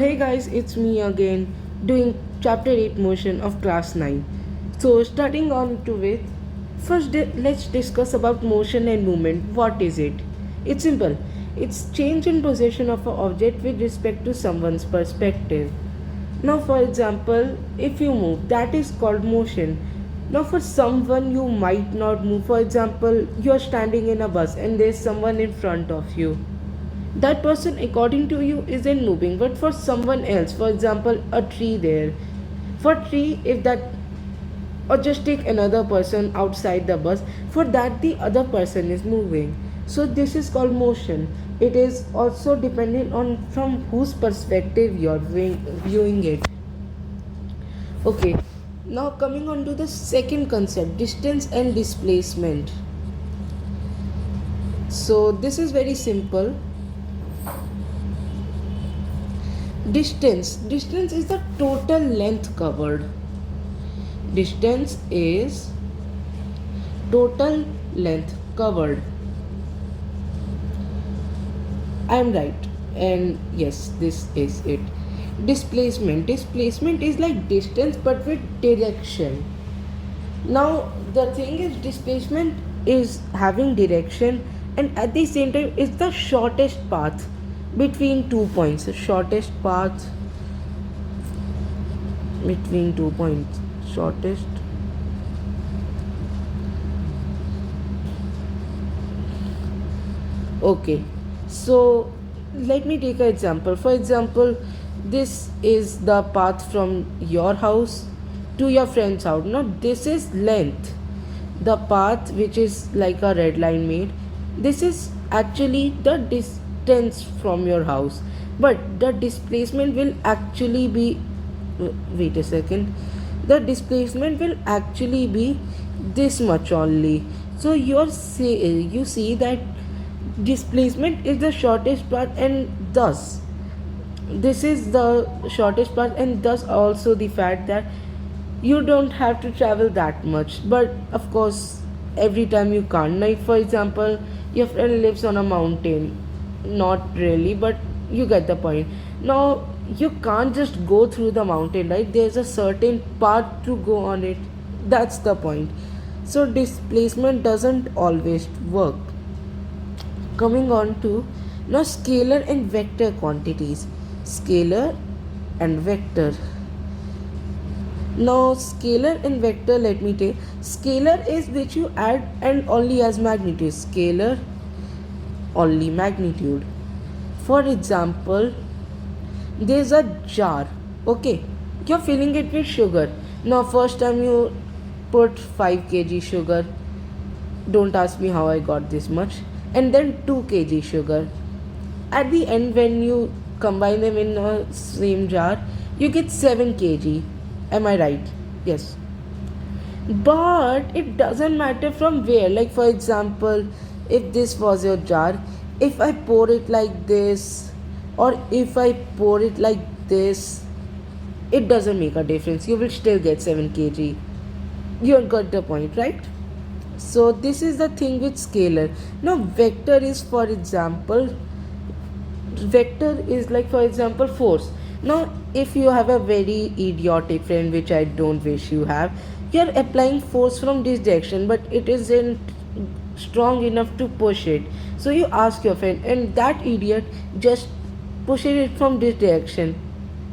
hey guys, it's me again doing chapter 8 motion of class 9. So starting on to it, first let's discuss about motion and movement. What is it? It's simple. It's change in position of an object with respect to someone's perspective. Now for example, if you move, that is called motion. Now for someone you might not move. For example, you're standing in a bus and there's someone in front of you. That person according to you isn't moving, but for someone else, for example a tree there, for tree, if that, or just take another person outside the bus, for that the other person is moving. So this is called motion. It is also dependent on from whose perspective you're viewing it. Okay, now coming on to the second concept, distance and displacement. So this is very simple. Distance is the total length covered. Distance is total length covered. I am right, and yes, this is it. Displacement is like distance but with direction. Now the thing is, displacement is having direction and at the same time is the shortest path between 2 points. The shortest path between 2 points. Shortest. Okay, so let me take an example. For example, this is the path from your house to your friend's house. Now this is length. The path which is like a red line made, this is actually the distance from your house, but the displacement will actually be, wait a second, the displacement will actually be this much only. So you see that displacement is the shortest path, and thus this is the shortest path, and thus also the fact that you don't have to travel that much. But of course every time you can't, like for example your friend lives on a mountain, not really, but you get the point. Now you can't just go through the mountain, right? There's a certain path to go on it. That's the point. So displacement doesn't always work. Coming on to now scalar and vector quantities. Scalar and vector. Now scalar and vector, let me take. Scalar is which you add and only as magnitude. Scalar only magnitude. For example, there's a jar. Okay, you're filling it with sugar. Now first time you put 5 kg sugar. Don't ask me how I got this much. And then 2 kg sugar. At the end, when you combine them in a same jar, you get 7 kg. Am I right? Yes. But it doesn't matter from where. Like for example, if this was your jar, if I pour it like this or if I pour it like this, it doesn't make a difference. You will still get 7 kg. You got the point, right? So this is the thing with scalar. Now vector is, for example, vector is like for example force. Now if you have a very idiotic friend, which I don't wish you have, you are applying force from this direction but it isn't strong enough to push it. So you ask your friend and that idiot just pushes it from this direction.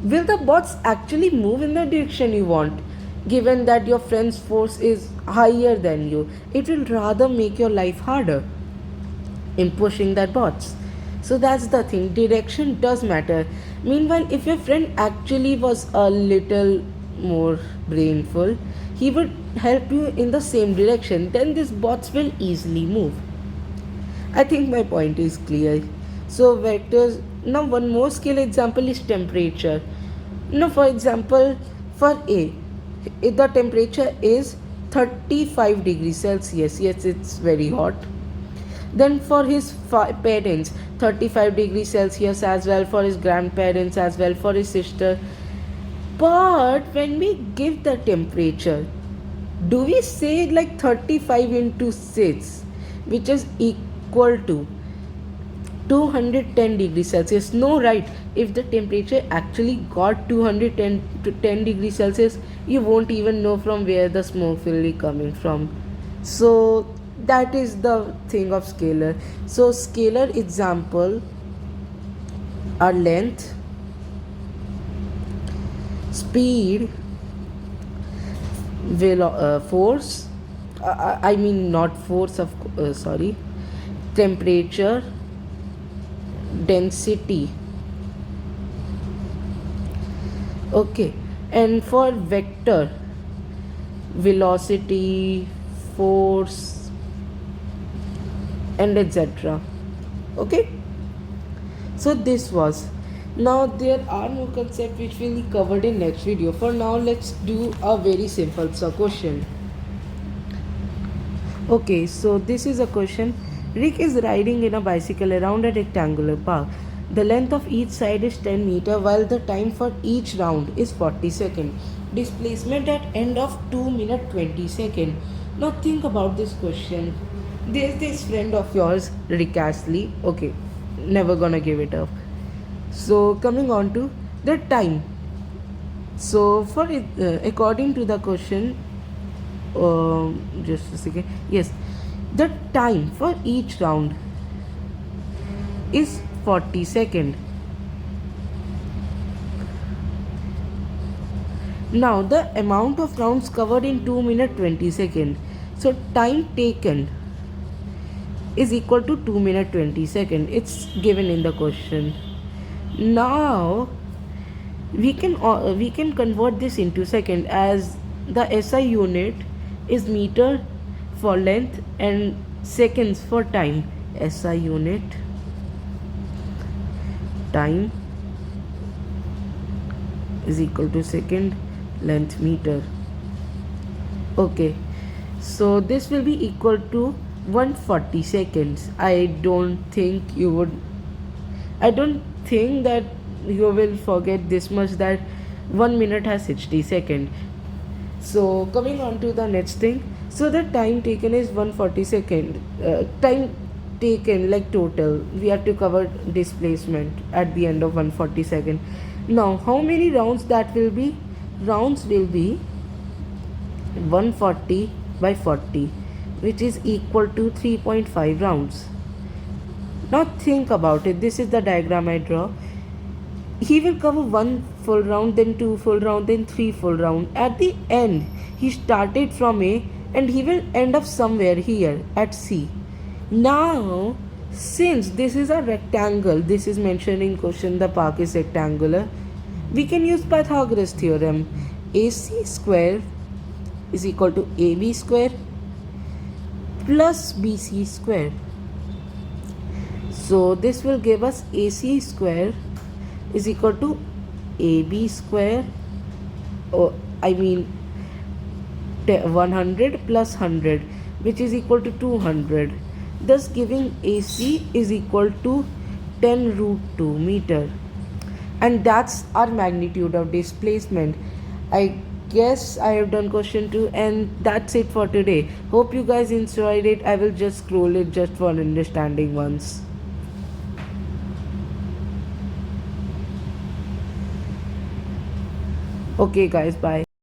Will the bots actually move in the direction you want? Given that your friend's force is higher than you, it will rather make your life harder in pushing that bots. So that's the thing, direction does matter. Meanwhile, if your friend actually was a little more brainful, he would help you in the same direction, then these bots will easily move. I think my point is clear. So vectors. Now one more scale example is temperature. Now for example, for A, if the temperature is 35 degrees Celsius, yes, it's very hot. Then for his parents, 35 degrees Celsius as well, for his grandparents as well, for his sister. But when we give the temperature, do we say like 35 into 6, which is equal to 210 degrees Celsius. No, right, if the temperature actually got 210 to 10 degrees Celsius, you won't even know from where the smoke will be coming from. So that is the thing of scalar. So scalar example are length, speed, force, I mean not force of sorry, temperature, density. Okay, and for vector, velocity, force, and etc. Okay, so this was. Now there are more concepts which will be covered in next video. For now, let's do a very simple question. Okay, so this is a question. Rick is riding in a bicycle around a rectangular park. The length of each side is 10 meter while the time for each round is 40 seconds. Displacement at end of 2 minute 20 seconds. Now think about this question. There's this friend of yours, Rick Astley. Okay, never gonna give it up. So coming on to the time. So for it, according to the question, just a second. Yes, the time for each round is 40 seconds. Now the amount of rounds covered in 2 minute 20 seconds. So time taken is equal to 2 minute 20 seconds. It's given in the question. Now we can convert this into second, as the SI unit is meter for length and seconds for time. SI unit time is equal to second, length meter. Okay, so this will be equal to 140 seconds. I don't think that you will forget this much, that 1 minute has 60 seconds. So coming on to the next thing. So the time taken is 140 seconds. Time taken like total, we have to cover displacement at the end of 140 seconds. Now how many rounds that will be? Rounds will be 140 by 40, which is equal to 3.5 rounds. Now think about it. This is the diagram I draw. He will cover 1 full round, then 2 full round, then 3 full round. At the end, he started from A and he will end up somewhere here at C. Now, since this is a rectangle, this is mentioned in question, the park is rectangular, we can use Pythagoras theorem. AC square is equal to AB square plus BC square. So this will give us AC square is equal to AB square, 100 plus 100, which is equal to 200, thus giving AC is equal to 10 root 2 meter. And that's our magnitude of displacement. I guess I have done question 2, and that's it for today. Hope you guys enjoyed it. I will just scroll it just for understanding once. Okay guys, bye.